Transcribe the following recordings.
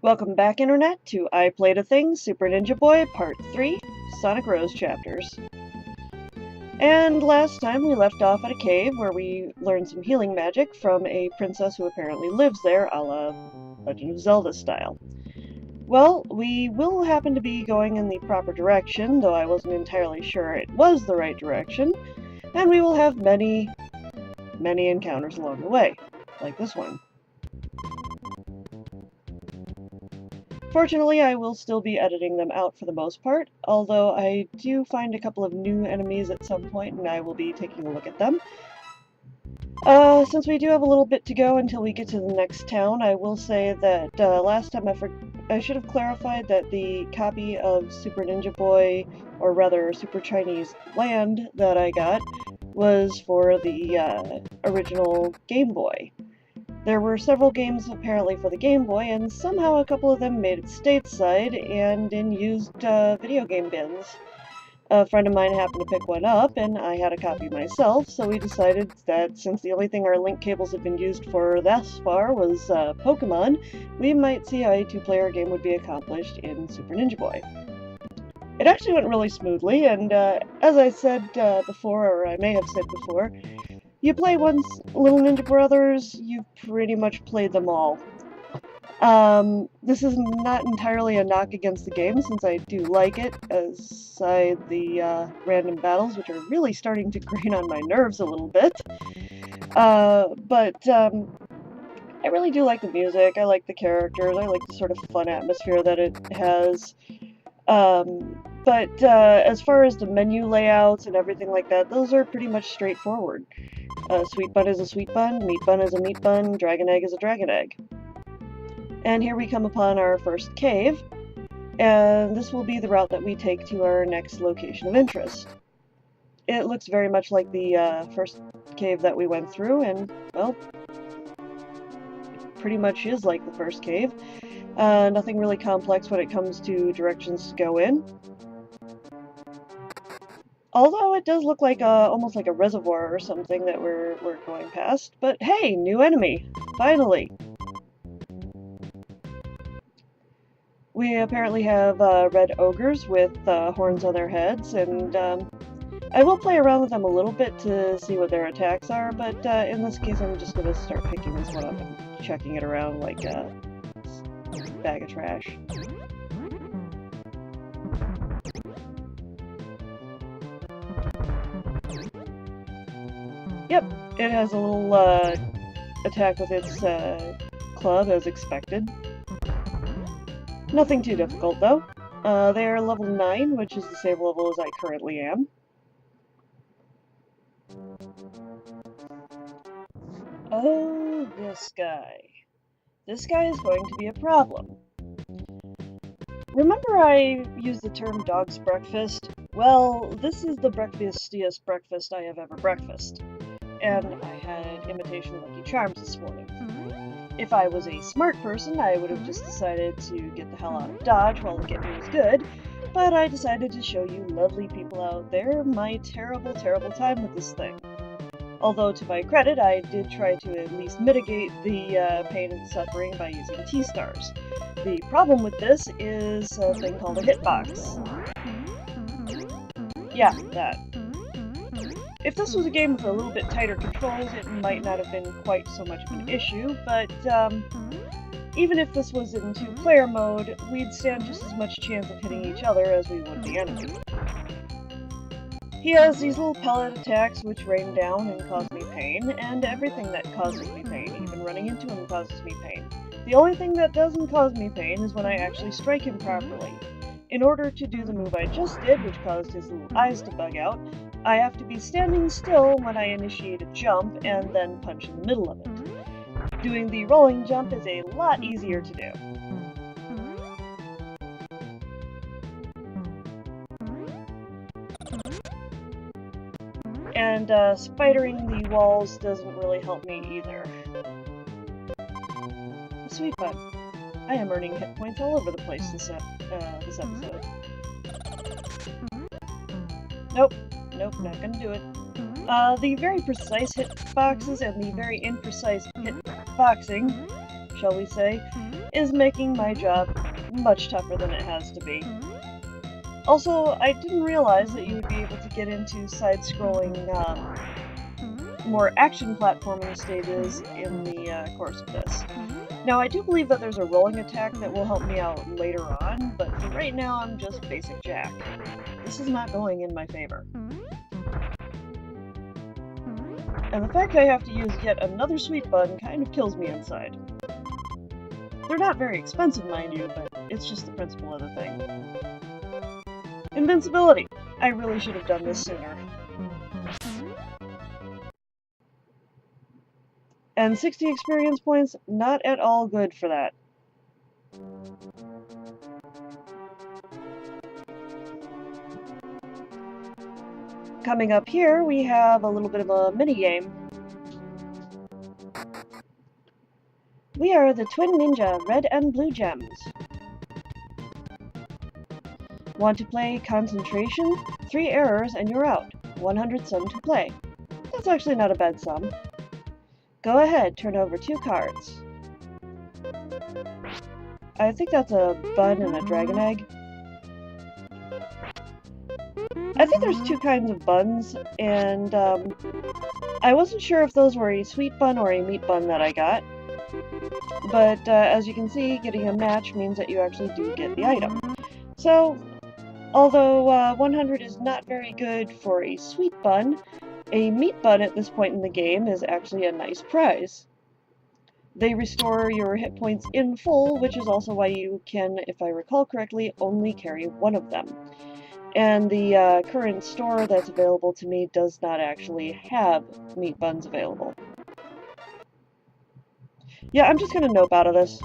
Welcome back, Internet, to I Played a Thing, Super Ninja Boy, Part 3, Sonic Rose Chapters. And last time we left off at a cave where we learned some healing magic from a princess who apparently lives there, a la Legend of Zelda style. Well, we will happen to be going in the proper direction, though I wasn't entirely sure it was the right direction, and we will have many encounters along the way, like this one. Fortunately, I will still be editing them out for the most part, although I do find a couple of new enemies at some point, and I will be taking a look at them. Since we do have a little bit to go until we get to the next town, I will say that last time I should have clarified that the copy of Super Ninja Boy, or rather Super Chinese Land, that I got was for the original Game Boy. There were several games apparently for the Game Boy, and somehow a couple of them made it stateside and in used video game bins. A friend of mine happened to pick one up, and I had a copy myself, so we decided that since the only thing our link cables had been used for thus far was Pokemon, we might see how a two-player game would be accomplished in Super Ninja Boy. It actually went really smoothly, and as I said before, or I may have said before, you play once Little Ninja Brothers, you've pretty much played them all. This is not entirely a knock against the game, since I do like it, aside the random battles, which are really starting to grain on my nerves a little bit. But I really do like the music, I like the characters, I like the sort of fun atmosphere that it has. But as far as the menu layouts and everything like that, those are pretty much straightforward. Sweet bun is a sweet bun, meat bun is a meat bun, dragon egg is a dragon egg. And here we come upon our first cave, and this will be the route that we take to our next location of interest. It looks very much like the first cave that we went through, and, well, it pretty much is like the first cave. Nothing really complex when it comes to directions to go in. Although it does look like almost like a reservoir or something that we're going past. But hey, new enemy! Finally! We apparently have red ogres with horns on their heads, and I will play around with them a little bit to see what their attacks are, but in this case I'm just going to start picking this one up and checking it around like a bag of trash. Yep, it has a little attack with its club, as expected. Nothing too difficult, though. They are level 9, which is the same level as I currently am. Oh, this guy. This guy is going to be a problem. Remember I used the term dog's breakfast? Well, this is the breakfastiest breakfast I have ever breakfast. And I had imitation Lucky Charms this morning. If I was a smart person, I would have just decided to get the hell out of Dodge while the getting was good, but I decided to show you lovely people out there my terrible time with this thing. Although, to my credit, I did try to at least mitigate the pain and suffering by using T-stars. The problem with this is a thing called a hitbox. Yeah, that. If this was a game with a little bit tighter controls, it might not have been quite so much of an issue, but even if this was in two-player mode, we'd stand just as much chance of hitting each other as we would the enemy. He has these little pellet attacks which rain down and cause me pain, and everything that causes me pain, even running into him, causes me pain. The only thing that doesn't cause me pain is when I actually strike him properly. In order to do the move I just did, which caused his little eyes to bug out, I have to be standing still when I initiate a jump and then punch in the middle of it. Doing the rolling jump is a lot easier to do. And spidering the walls doesn't really help me either. The sweet bun. I am earning hit points all over the place this episode. Nope, not gonna do it. The very precise hitboxes and the very imprecise hitboxing shall we say, is making my job much tougher than it has to be. Also, I didn't realize that you would be able to get into side-scrolling, more action platforming stages in the course of this. Now, I do believe that there's a rolling attack that will help me out later on, but for right now I'm just basic Jack. This is not going in my favor. And the fact I have to use yet another sweet bun kind of kills me inside. They're not very expensive, mind you, but it's just the principle of the thing. Invincibility! I really should have done this sooner. And 60 experience points, not at all good for that. Coming up here, we have a little bit of a mini-game. We are the Twin Ninja Red and Blue Gems. Want to play Concentration? 3 errors and you're out. 100 sum to play. That's actually not a bad sum. Go ahead, turn over 2 cards. I think that's a bun and a dragon egg. I think there's 2 kinds of buns, and I wasn't sure if those were a sweet bun or a meat bun that I got. But as you can see, getting a match means that you actually do get the item. So, although 100 is not very good for a sweet bun, a meat bun at this point in the game is actually a nice prize. They restore your hit points in full, which is also why you can, if I recall correctly, only carry 1 of them. And the current store that's available to me does not actually have meat buns available. Yeah, I'm just gonna nope out of this.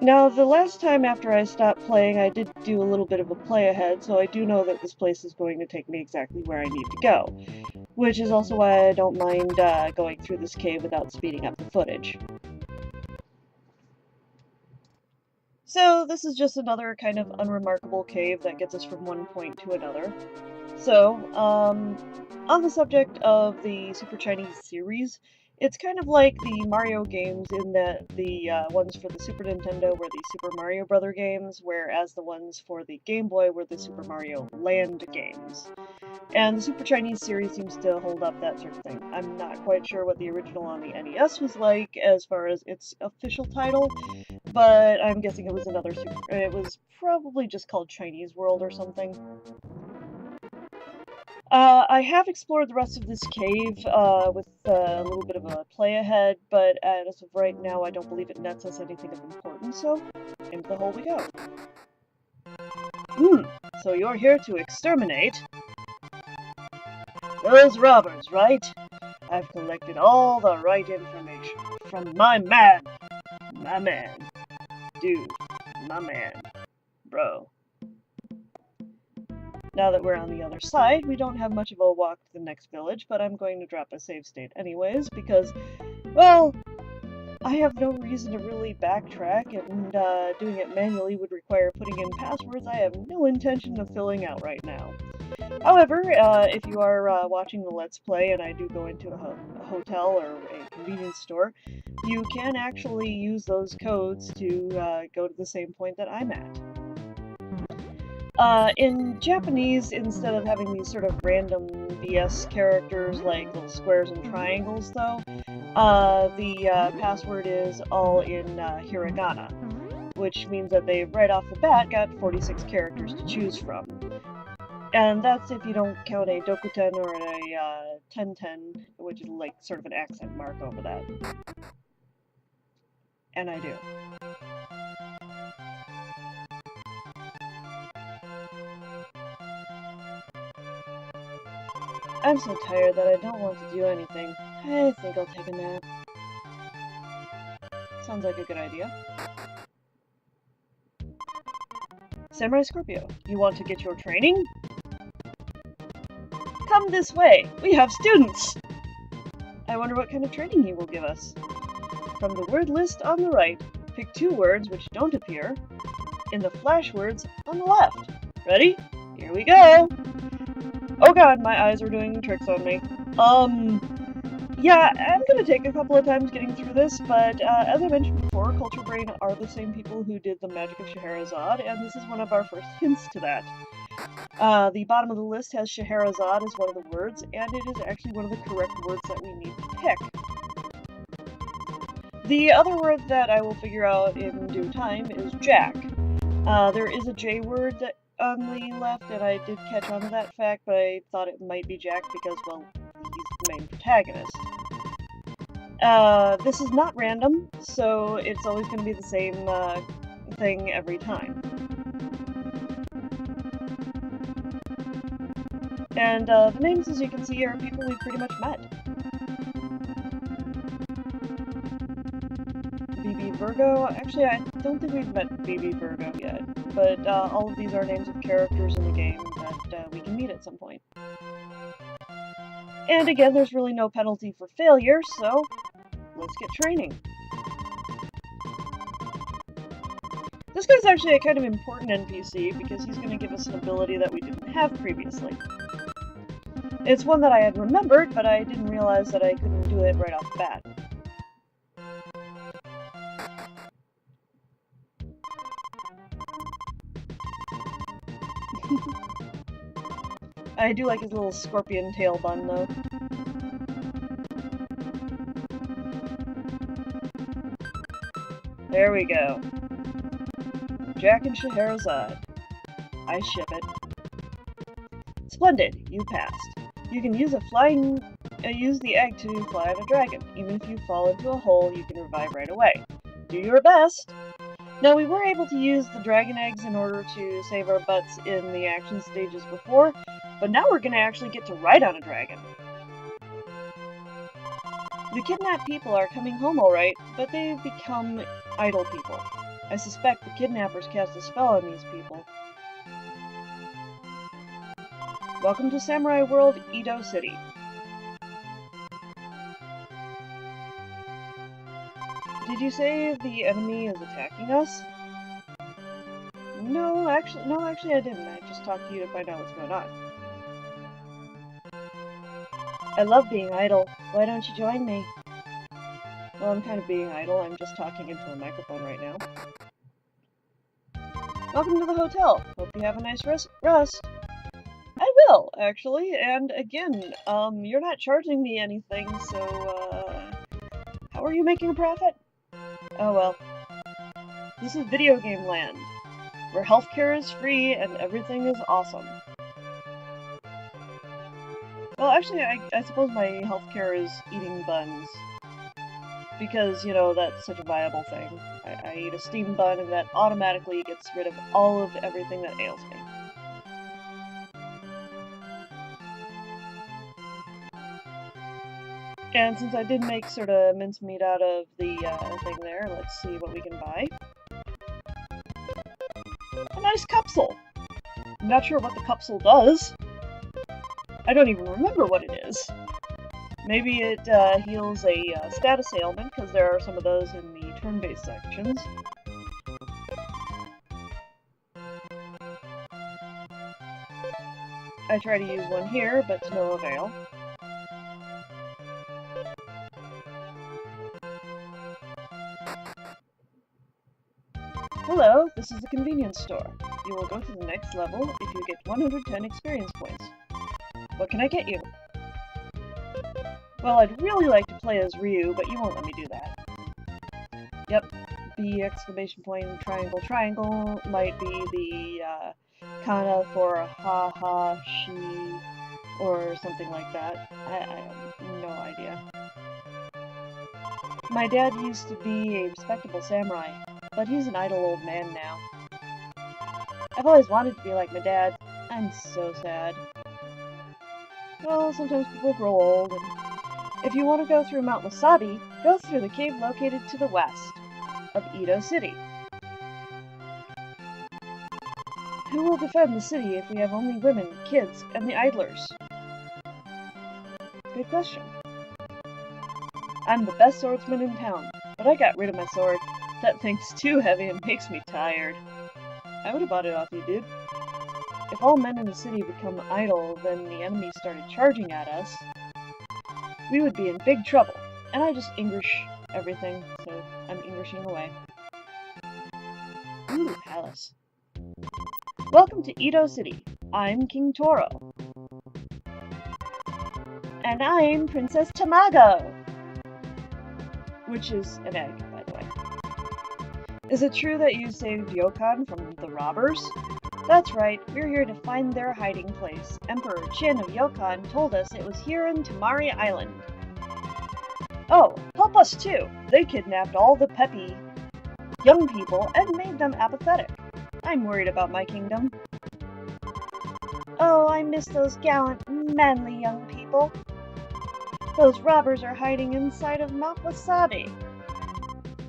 Now, the last time after I stopped playing, I did do a little bit of a play ahead, so I do know that this place is going to take me exactly where I need to go. Which is also why I don't mind going through this cave without speeding up the footage. So, this is just another kind of unremarkable cave that gets us from one point to another. So, on the subject of the Super Chinese series, it's kind of like the Mario games in that the ones for the Super Nintendo were the Super Mario Brother games, whereas the ones for the Game Boy were the Super Mario Land games. And the Super Chinese series seems to hold up that sort of thing. I'm not quite sure what the original on the NES was like as far as its official title, but I'm guessing it was it was probably just called Chinese World or something. I have explored the rest of this cave with a little bit of a play ahead, but as of right now I don't believe it nets us anything of importance, so into the hole we go. So you're here to exterminate those robbers, right? I've collected all the right information from my man, dude, my man, bro. Now that we're on the other side, we don't have much of a walk to the next village, but I'm going to drop a save state anyways, because, well, I have no reason to really backtrack, and doing it manually would require putting in passwords I have no intention of filling out right now. However, if you are watching the Let's Play and I do go into a hotel or a convenience store, you can actually use those codes to go to the same point that I'm at. In Japanese, instead of having these sort of random BS characters like little squares and triangles, though, the password is all in hiragana, which means that they've right off the bat got 46 characters to choose from. And that's if you don't count a dokuten or a tenten, which is like sort of an accent mark over that. And I do. I'm so tired that I don't want to do anything. I think I'll take a nap. Sounds like a good idea. Samurai Scorpio, you want to get your training? Come this way! We have students! I wonder what kind of training he will give us. From the word list on the right, pick 2 words which don't appear in the flash words on the left. Ready? Here we go! Oh god, my eyes are doing tricks on me. Yeah, I'm gonna take a couple of times getting through this, but as I mentioned before, Culture Brain are the same people who did the Magic of Scheherazade, and this is one of our first hints to that. The bottom of the list has Scheherazade as one of the words, and it is actually one of the correct words that we need to pick. The other word that I will figure out in due time is Jack. There is a J word that on the left, and I did catch on to that fact, but I thought it might be Jack because, well, he's the main protagonist. This is not random, so it's always going to be the same thing every time. And the names, as you can see, are people we've pretty much met. BB Virgo. Actually, I don't think we've met BB Virgo yet, but all of these are names of characters in the game that we can meet at some point. And again, there's really no penalty for failure, so let's get training. This guy's actually a kind of important NPC because he's going to give us an ability that we didn't have previously. It's one that I had remembered, but I didn't realize that I couldn't do it right off the bat. I do like his little scorpion tail bun, though. There we go. Jack and Scheherazade. I ship it. Splendid, you passed. You can use use the egg to fly on a dragon. Even if you fall into a hole, you can revive right away. Do your best! Now, we were able to use the dragon eggs in order to save our butts in the action stages before, but now we're going to actually get to ride on a dragon. The kidnapped people are coming home alright, but they've become idle people. I suspect the kidnappers cast a spell on these people. Welcome to Samurai World, Edo City. Did you say the enemy is attacking us? No, actually I didn't. I just talked to you to find out what's going on. I love being idle. Why don't you join me? Well, I'm kind of being idle. I'm just talking into a microphone right now. Welcome to the hotel. Hope you have a nice rest. I will, actually. And again, you're not charging me anything, so, how are you making a profit? Oh well. This is video game land, where healthcare is free and everything is awesome. Well, actually, I suppose my healthcare is eating buns. Because, you know, that's such a viable thing. I eat a steam bun and that automatically gets rid of all of everything that ails me. And since I did make sort of mincemeat out of the thing there, let's see what we can buy. A nice capsule! I'm not sure what the capsule does. I don't even remember what it is. Maybe it heals a status ailment, because there are some of those in the turn-based sections. I try to use one here, but to no avail. Hello, this is the convenience store. You will go to the next level if you get 110 experience points. What can I get you? Well, I'd really like to play as Ryu, but you won't let me do that. Yep, B exclamation point triangle triangle might be the kana for ha ha she or something like that. I have no idea. My dad used to be a respectable samurai, but he's an idle old man now. I've always wanted to be like my dad. I'm so sad. Well, sometimes people grow old, and if you want to go through Mount Wasabi, go through the cave located to the west of Edo City. Who will defend the city if we have only women, kids, and the idlers? Good question. I'm the best swordsman in town, but I got rid of my sword. That thing's too heavy and makes me tired. I would have bought it off you, dude. If all men in the city become idle, then the enemy started charging at us. we would be in big trouble. And I just English everything, so I'm Englishing away. Ooh, palace. Welcome to Edo City. I'm King Toro. And I'm Princess Tamago! Which is an egg, by the way. Is it true that you saved Yokan from the robbers? That's right, we're here to find their hiding place. Emperor Chin of Yokan told us it was here in Tamari Island. Oh, help us too! They kidnapped all the peppy young people and made them apathetic. I'm worried about my kingdom. Oh, I miss those gallant, manly young people. Those robbers are hiding inside of Mount Wasabi.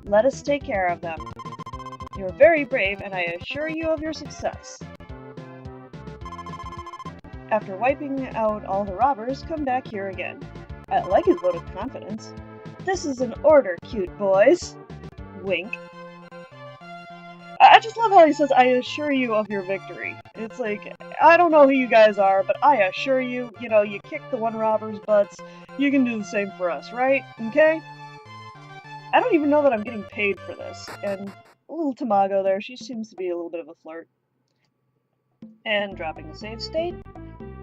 Let us take care of them. You're very brave, and I assure you of your success. After wiping out all the robbers, come back here again. I like his vote of confidence. This is an order, cute boys. Wink. I just love how he says, I assure you of your victory. It's like, I don't know who you guys are, but I assure you, you kicked the one robber's butts. You can do the same for us, right? Okay? I don't even know that I'm getting paid for this. And a little Tamago there, she seems to be a little bit of a flirt. And dropping the save state.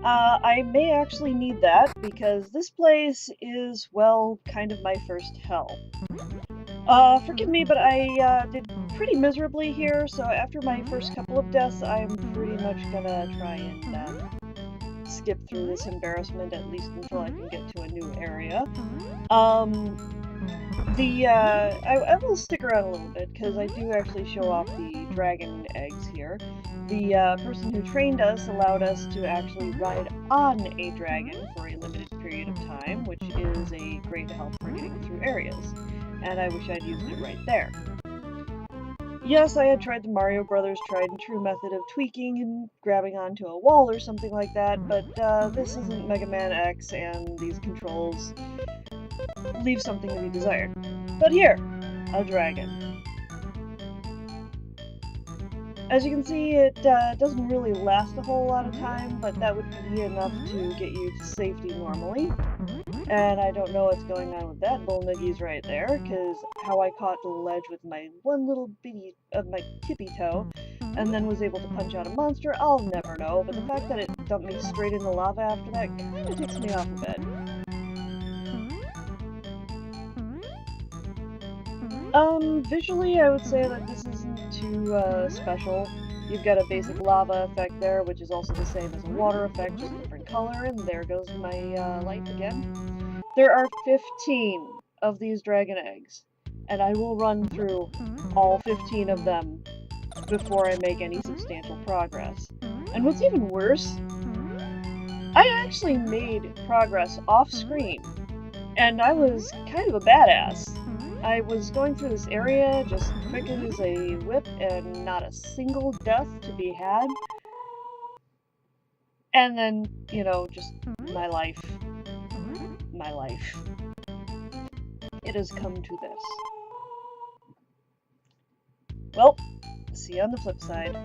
I may actually need that, because this place is, well, kind of my first hell. Forgive me, but I did pretty miserably here, so after my first couple of deaths, I'm pretty much gonna try and skip through this embarrassment, at least until I can get to a new area. I will stick around a little bit, because I do actually show off the dragon eggs here. The person who trained us allowed us to actually ride on a dragon for a limited period of time, which is a great help for getting through areas. And I wish I'd used it right there. Yes, I had tried the Mario Brothers tried and true method of tweaking and grabbing onto a wall or something like that, but this isn't Mega Man X, and these controls leave something to be desired. But here, a dragon. As you can see, it doesn't really last a whole lot of time, but that would be enough to get you to safety normally. And I don't know what's going on with that. Bull Noogie's right there, because how I caught the ledge with my one little bitty of my tippy toe, and then was able to punch out a monster, I'll never know, but the fact that it dumped me straight into lava after that kinda ticks me off a bit. Visually I would say that this isn't too, special. You've got a basic lava effect there, which is also the same as a water effect, just a different color, and there goes my, light again. There are 15 of these dragon eggs, and I will run through all 15 of them before I make any substantial progress. And what's even worse, I actually made progress off-screen, and I was kind of a badass. I was going through this area just quick as a whip and not a single death to be had. And then, just my life. It has come to this. Well, see you on the flip side.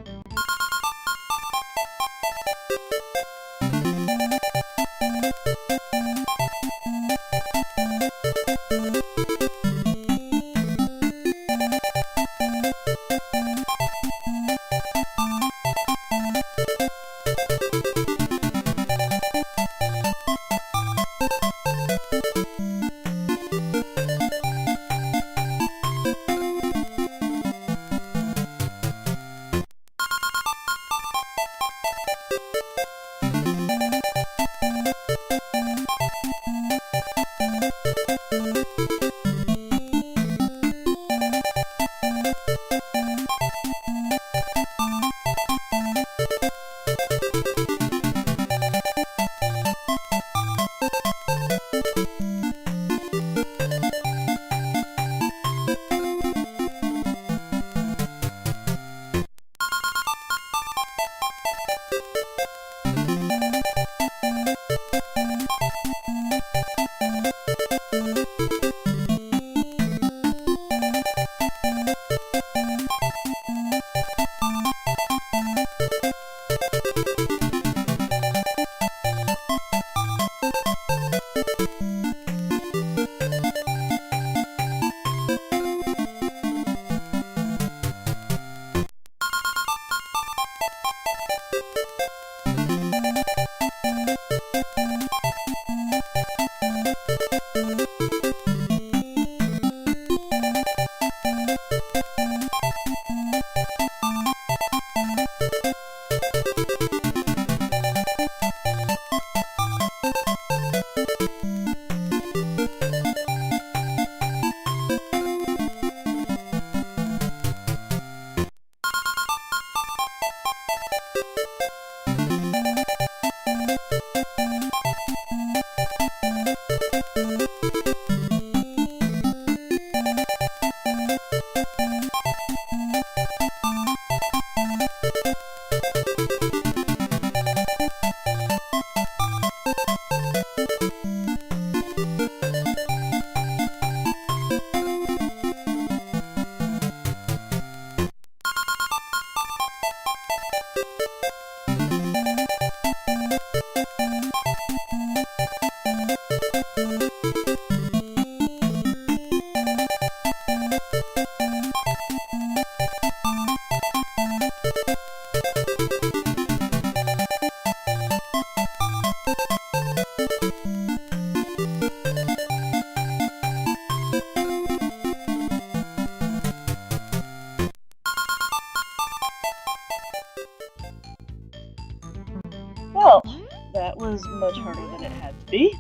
is much harder than it had to be.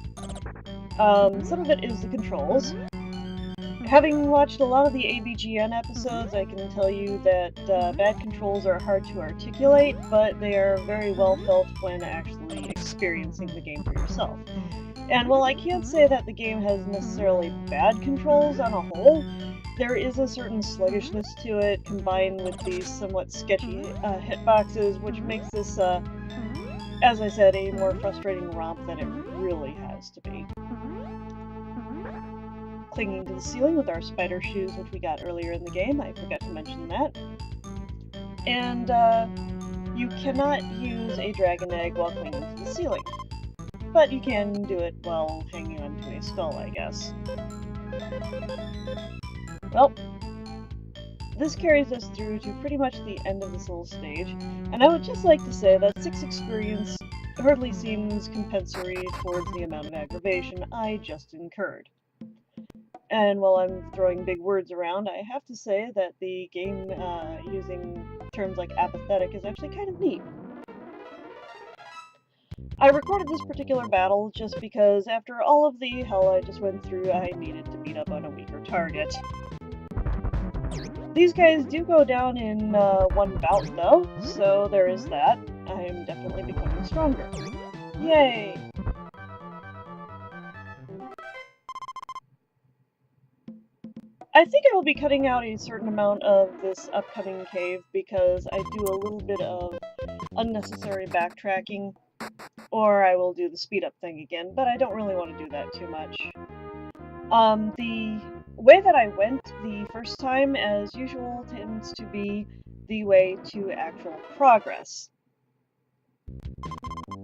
Some of it is the controls. Having watched a lot of the ABGN episodes, I can tell you that bad controls are hard to articulate, but they are very well felt when actually experiencing the game for yourself. And while I can't say that the game has necessarily bad controls on a whole, there is a certain sluggishness to it, combined with these somewhat sketchy hitboxes, which makes this, as I said, a more frustrating romp than it really has to be. Clinging to the ceiling with our spider shoes, which we got earlier in the game, I forgot to mention that. And you cannot use a dragon egg while clinging to the ceiling, but you can do it while hanging onto a skull, I guess. Well, this carries us through to pretty much the end of this little stage, and I would just like to say that 6 experience hardly seems compensatory towards the amount of aggravation I just incurred. And while I'm throwing big words around, I have to say that the game using terms like apathetic is actually kind of neat. I recorded this particular battle just because after all of the hell I just went through, I needed to beat up on a weaker target. These guys do go down in one bout though, so there is that. I am definitely becoming stronger. Yay! I think I will be cutting out a certain amount of this upcoming cave because I do a little bit of unnecessary backtracking, or I will do the speed up thing again, but I don't really want to do that too much. The way that I went the first time, as usual, tends to be the way to actual progress.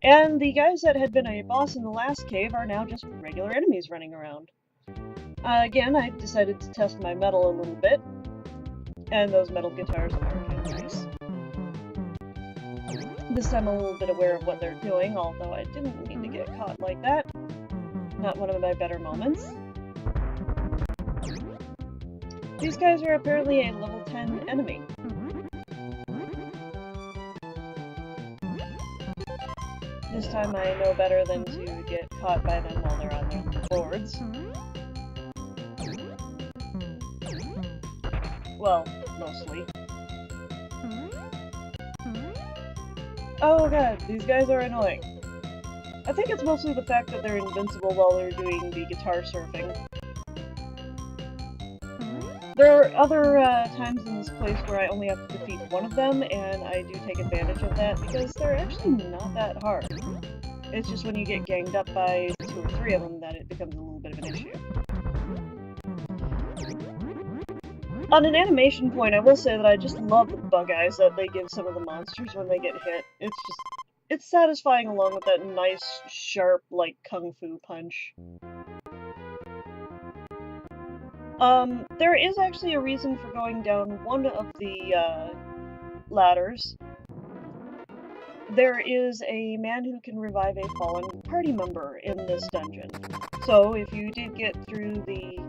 And the guys that had been a boss in the last cave are now just regular enemies running around. Again, I decided to test my metal a little bit, and those metal guitars are kind of nice. This time I'm a little bit aware of what they're doing, although I didn't mean to get caught like that. Not one of my better moments. These guys are apparently a level 10 enemy. This time I know better than to get caught by them while they're on their boards. Well, mostly. Oh god, these guys are annoying. I think it's mostly the fact that they're invincible while they're doing the guitar surfing. There are other times in this place where I only have to defeat one of them, and I do take advantage of that because they're actually not that hard. It's just when you get ganged up by 2 or 3 of them that it becomes a little bit of an issue. On an animation point, I will say that I just love the bug eyes that they give some of the monsters when they get hit. It's satisfying along with that nice, sharp, like, kung fu punch. There is actually a reason for going down one of the, ladders. There is a man who can revive a fallen party member in this dungeon. So, if you did get through the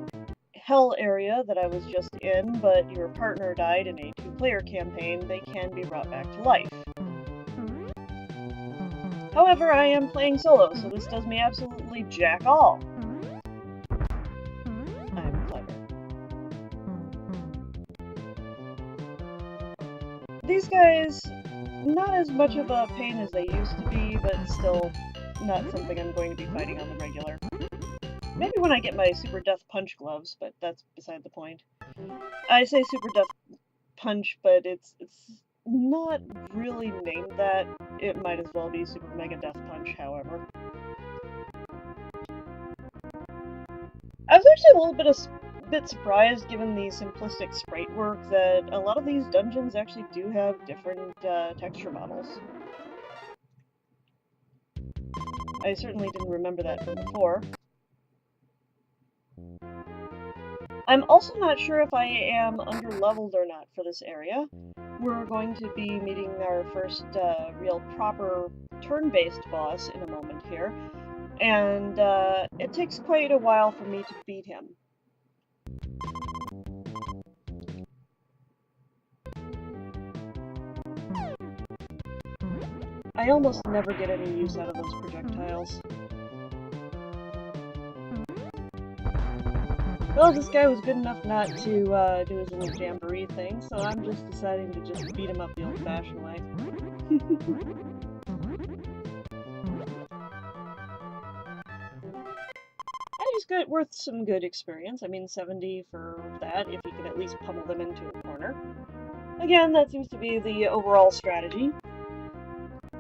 hell area that I was just in, but your partner died in a 2-player campaign, they can be brought back to life. However, I am playing solo, so this does me absolutely jack all. I'm clever. These guys, not as much of a pain as they used to be, but still not something I'm going to be fighting on the regular. Maybe when I get my Super Death Punch gloves, but that's beside the point. I say Super Death Punch, but it's not really named that. It might as well be Super Mega Death Punch, however. I was actually a little bit surprised, given the simplistic sprite work, that a lot of these dungeons actually do have different texture models. I certainly didn't remember that from before. I'm also not sure if I am under-leveled or not for this area. We're going to be meeting our first real proper turn-based boss in a moment here, and it takes quite a while for me to beat him. I almost never get any use out of those projectiles. Well, this guy was good enough not to do his little jamboree thing, so I'm just deciding to just beat him up the old-fashioned way. And he's good, worth some good experience. I mean, 70 for that, if you can at least pummel them into a corner. Again, that seems to be the overall strategy.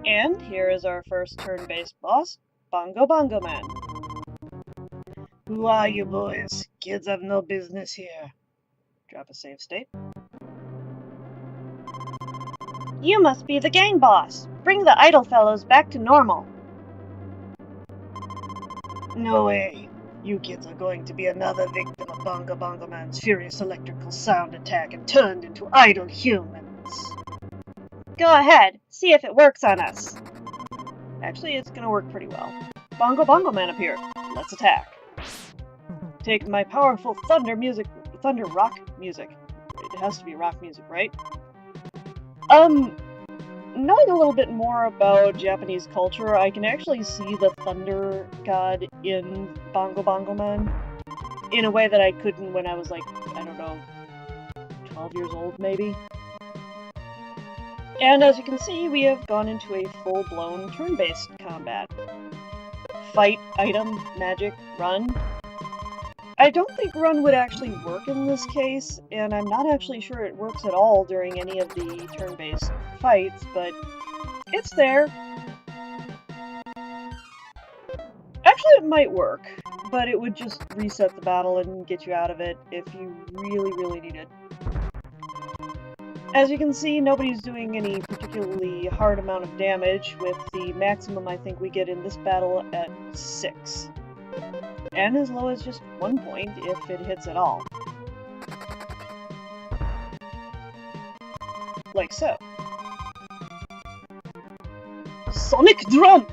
And here is our first turn-based boss, Bongobongoman. Who are you boys? Kids have no business here. Drop a save state. You must be the gang boss. Bring the idle fellows back to normal. No way. You kids are going to be another victim of Bongobongoman's furious electrical sound attack and turned into idle humans. Go ahead. See if it works on us. Actually, it's gonna work pretty well. Bongobongoman appeared. Let's attack. Take my powerful thunder rock music. It has to be rock music, right? Knowing a little bit more about Japanese culture, I can actually see the thunder god in Bongobongoman in a way that I couldn't when I was like, I don't know, 12 years old maybe. And as you can see, we have gone into a full-blown turn-based combat. Fight, item, magic, run. I don't think run would actually work in this case, and I'm not actually sure it works at all during any of the turn-based fights, but it's there. Actually, it might work, but it would just reset the battle and get you out of it if you really, really need it. As you can see, nobody's doing any particularly hard amount of damage, with the maximum I think we get in this battle at 6. And as low as just 1 point if it hits at all. Like so. Sonic Drum!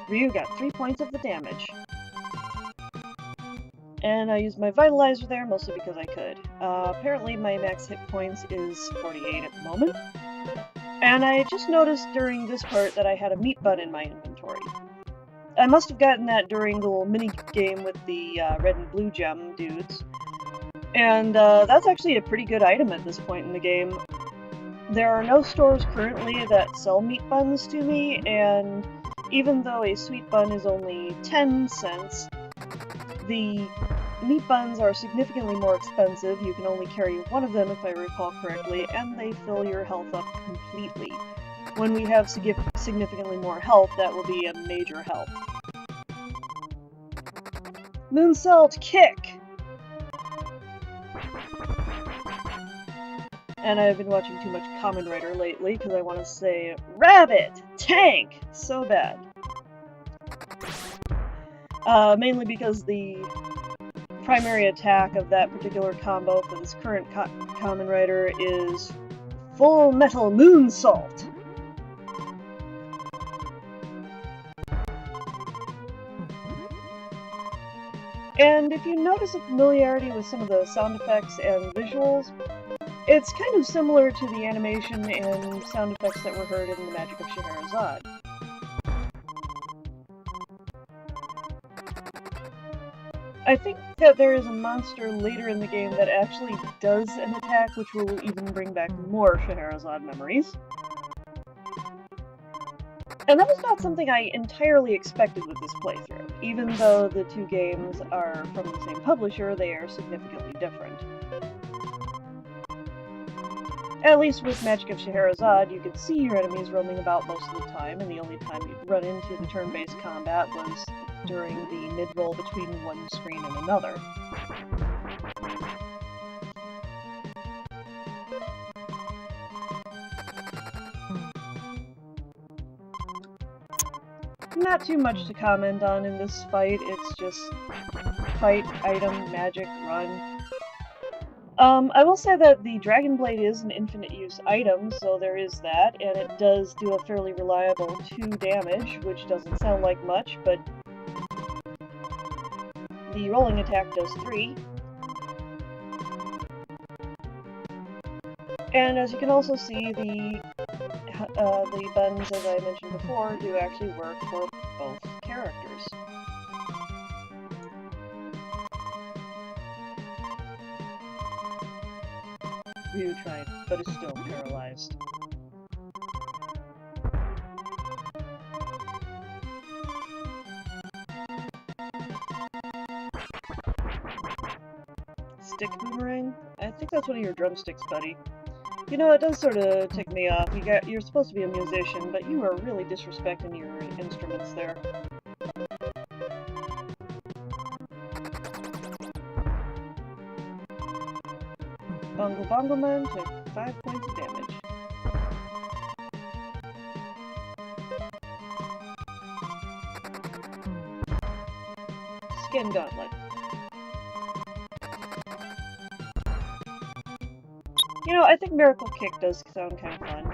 Ryu got 3 points of the damage. And I used my Vitalizer there, mostly because I could. Apparently my max hit points is 48 at the moment. And I just noticed during this part that I had a meat bun in my inventory. I must have gotten that during the little mini-game with the red and blue gem dudes. And that's actually a pretty good item at this point in the game. There are no stores currently that sell meat buns to me, and even though a sweet bun is only 10 cents, the meat buns are significantly more expensive. You can only carry one of them if I recall correctly, and they fill your health up completely. When we have significantly more health, that will be a major help. Moonsault Kick! And I've been watching too much Kamen Rider lately, because I want to say Rabbit! Tank! So bad. Mainly because the primary attack of that particular combo for this current Kamen Rider is Full Metal Moonsault! And if you notice a familiarity with some of the sound effects and visuals, it's kind of similar to the animation and sound effects that were heard in The Magic of Scheherazade. I think that there is a monster later in the game that actually does an attack which will even bring back more Scheherazade memories. And that was not something I entirely expected with this playthrough. Even though the two games are from the same publisher, they are significantly different. At least with Magic of Scheherazade, you could see your enemies roaming about most of the time, and the only time you'd run into the turn-based combat was during the mid-roll between one screen and another. Not too much to comment on in this fight, it's just fight, item, magic, run. I will say that the Dragon Blade is an infinite use item, so there is that, and it does do a fairly reliable 2 damage, which doesn't sound like much, but the rolling attack does 3. And as you can also see, the the buttons, as I mentioned before, do actually work for both characters. Ryu tried, but is still paralyzed. Stick boomerang? I think that's one of your drumsticks, buddy. You know, it does sort of tick me off. You're supposed to be a musician, but you are really disrespecting your instruments there. Bongobongoman took 5 points of damage. Skin Gauntlet. You know, I think Miracle Kick does sound kind of fun.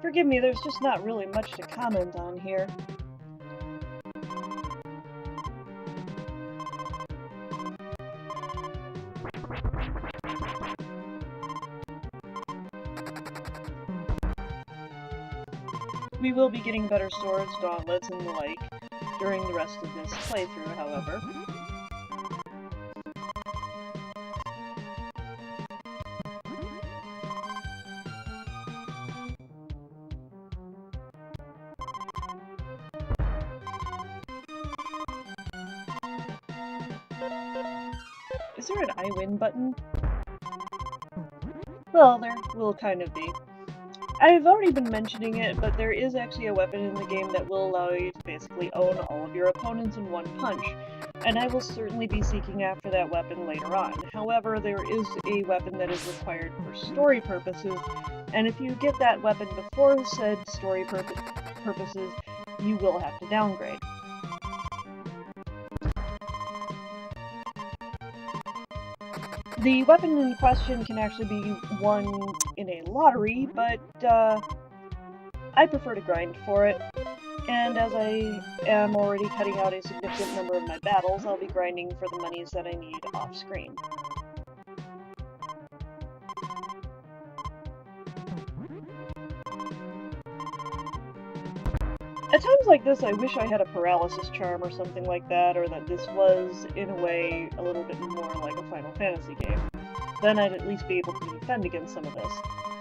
Forgive me, there's just not really much to comment on here. We will be getting better swords, gauntlets, and the like during the rest of this playthrough, however. Is there an I win button? Well, there will kind of be. I've already been mentioning it, but there is actually a weapon in the game that will allow you to basically own all of your opponents in one punch, and I will certainly be seeking after that weapon later on. However, there is a weapon that is required for story purposes, and if you get that weapon before said story purposes, you will have to downgrade. The weapon in question can actually be won in a lottery, but I prefer to grind for it, and as I am already cutting out a significant number of my battles, I'll be grinding for the monies that I need off-screen. At times like this, I wish I had a paralysis charm or something like that, or that this was, in a way, a little bit more like a Final Fantasy game. Then I'd at least be able to defend against some of this.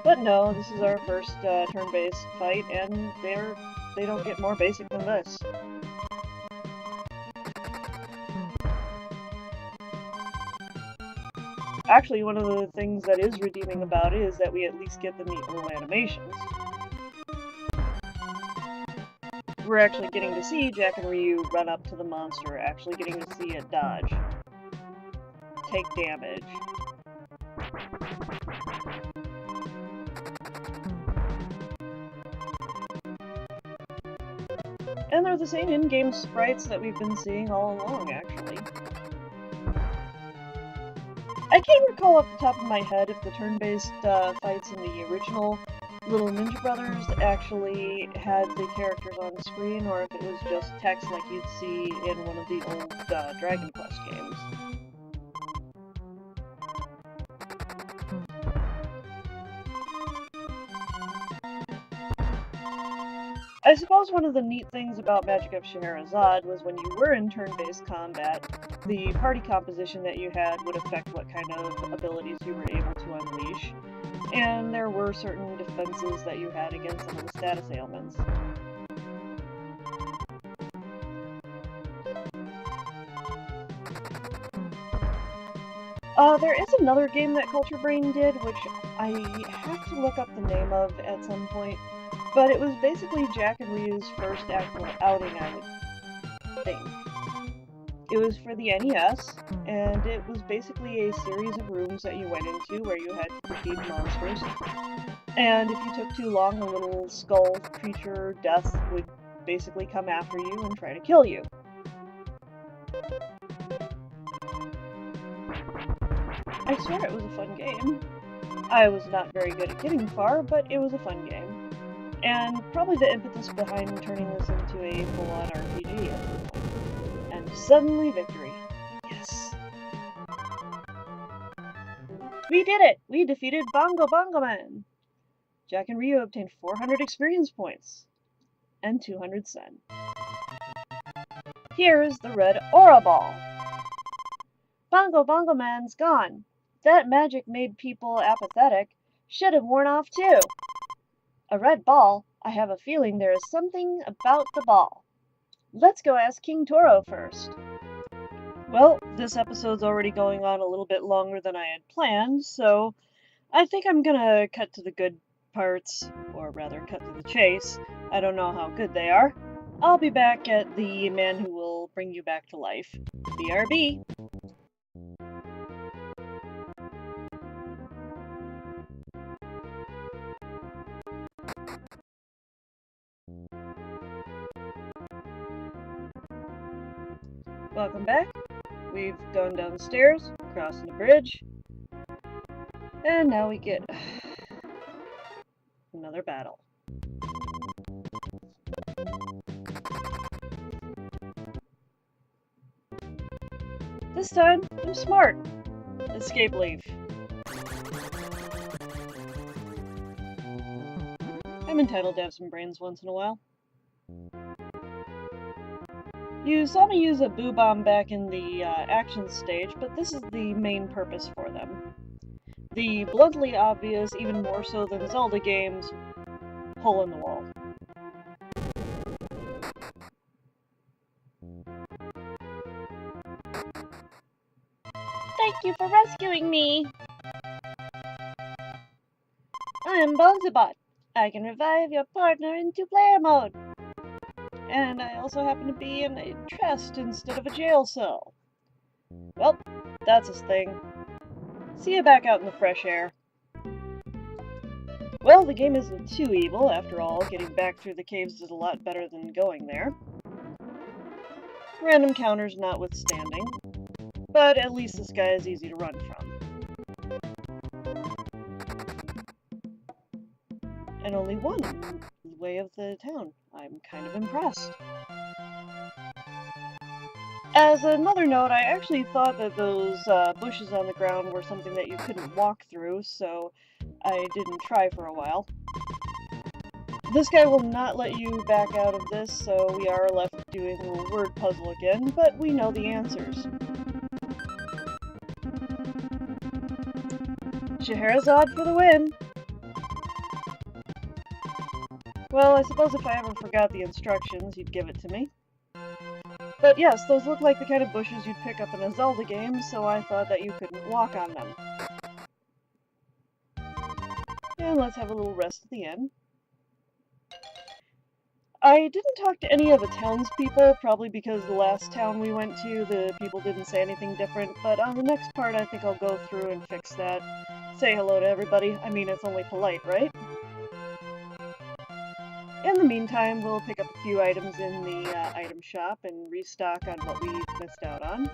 But no, this is our first turn-based fight, and they don't get more basic than this. Actually, one of the things that is redeeming about it is that we at least get the neat little animations. We're actually getting to see Jack and Ryu run up to the monster, actually getting to see it dodge, take damage. And they're the same in-game sprites that we've been seeing all along, actually. I can't recall off the top of my head if the turn-based fights in the original Little Ninja Brothers actually had the characters on the screen, or if it was just text like you'd see in one of the old Dragon Quest games. I suppose one of the neat things about Magic of Scheherazade was when you were in turn-based combat, the party composition that you had would affect what kind of abilities you were able to unleash, and there were certain defenses that you had against some of the status ailments. There is another game that Culture Brain did, which I have to look up the name of at some point, but it was basically Jack and Ryu's first actual outing, I would think. It was for the NES, and it was basically a series of rooms that you went into where you had to defeat monsters. And if you took too long, a little skull creature death would basically come after you and try to kill you. I swear it was a fun game. I was not very good at getting far, but it was a fun game. And probably the impetus behind turning this into a full-on RPG at this point. And Suddenly victory. Yes. We did it! We defeated Bongobongoman! Jack and Ryu obtained 400 experience points and 200 sen. Here's the red aura ball. Bongobongoman's gone. That magic made people apathetic. Should have worn off too. A red ball? I have a feeling there is something about the ball. Let's go ask King Toro first. Well, this episode's already going on a little bit longer than I had planned, so I think I'm gonna cut to the good parts, or rather cut to the chase. I don't know how good they are. I'll be back at the man who will bring you back to life. BRB. Welcome back. We've gone downstairs, crossing the bridge, and now we get another battle. This time, I'm smart. Escape leaf. I'm entitled to have some brains once in a while. You saw me use a boo bomb back in the action stage, but this is the main purpose for them. The bluntly obvious, even more so than Zelda games, hole in the wall. Thank you for rescuing me! I am Bonzibot. I can revive your partner in two-player mode. And I also happen to be in a chest instead of a jail cell. Well, that's his thing. See you back out in the fresh air. Well, the game isn't too evil, after all. Getting back through the caves is a lot better than going there. Random counters notwithstanding. But at least this guy is easy to run from. And only one way of the town. I'm kind of impressed. As another note, I actually thought that those bushes on the ground were something that you couldn't walk through, so I didn't try for a while. This guy will not let you back out of this, so we are left doing a word puzzle again, but we know the answers. Scheherazade for the win! Well, I suppose if I ever forgot the instructions, you'd give it to me. But yes, those look like the kind of bushes you'd pick up in a Zelda game, so I thought that you couldn't walk on them. And let's have a little rest at the inn. I didn't talk to any of the townspeople, probably because the last town we went to, the people didn't say anything different, but on the next part I think I'll go through and fix that. Say hello to everybody. I mean, it's only polite, right? In the meantime, we'll pick up a few items in the item shop and restock on what we missed out on.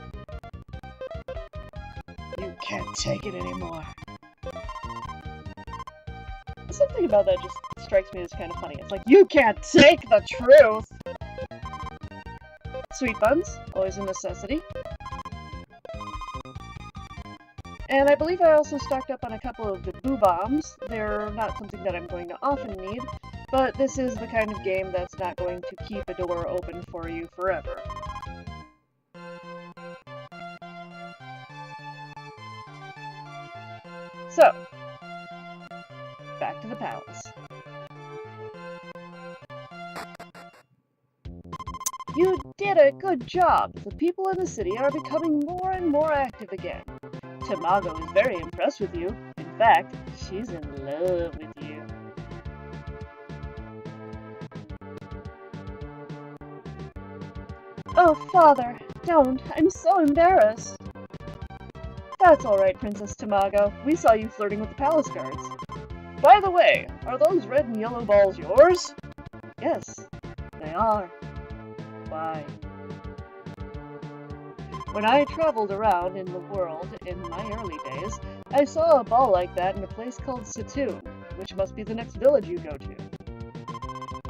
You can't take it anymore. Something about that just strikes me as kind of funny. It's like, you can't take the truth! Sweet buns, always a necessity. And I believe I also stocked up on a couple of the boo bombs. They're not something that I'm going to often need, but this is the kind of game that's not going to keep a door open for you forever. So, back to the palace. You did a good job. The people in the city are becoming more and more active again. Tamago is very impressed with you. In fact, she's in love with you. Oh, Father, don't. I'm so embarrassed. That's all right, Princess Tamago. We saw you flirting with the palace guards. By the way, are those red and yellow balls yours? Yes, they are. Why? When I traveled around in the world in my early days, I saw a ball like that in a place called Satoon, which must be the next village you go to.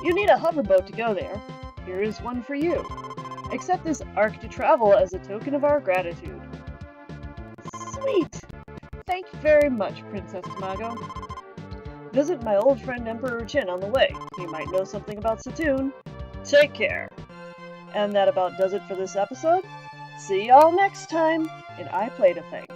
You need a hoverboat to go there. Here is one for you. Accept this arc to travel as a token of our gratitude. Sweet! Thank you very much, Princess Tamago. Visit my old friend Emperor Chin on the way. He might know something about Satoon. Take care! And that about does it for this episode. See y'all next time in I Played a Thing.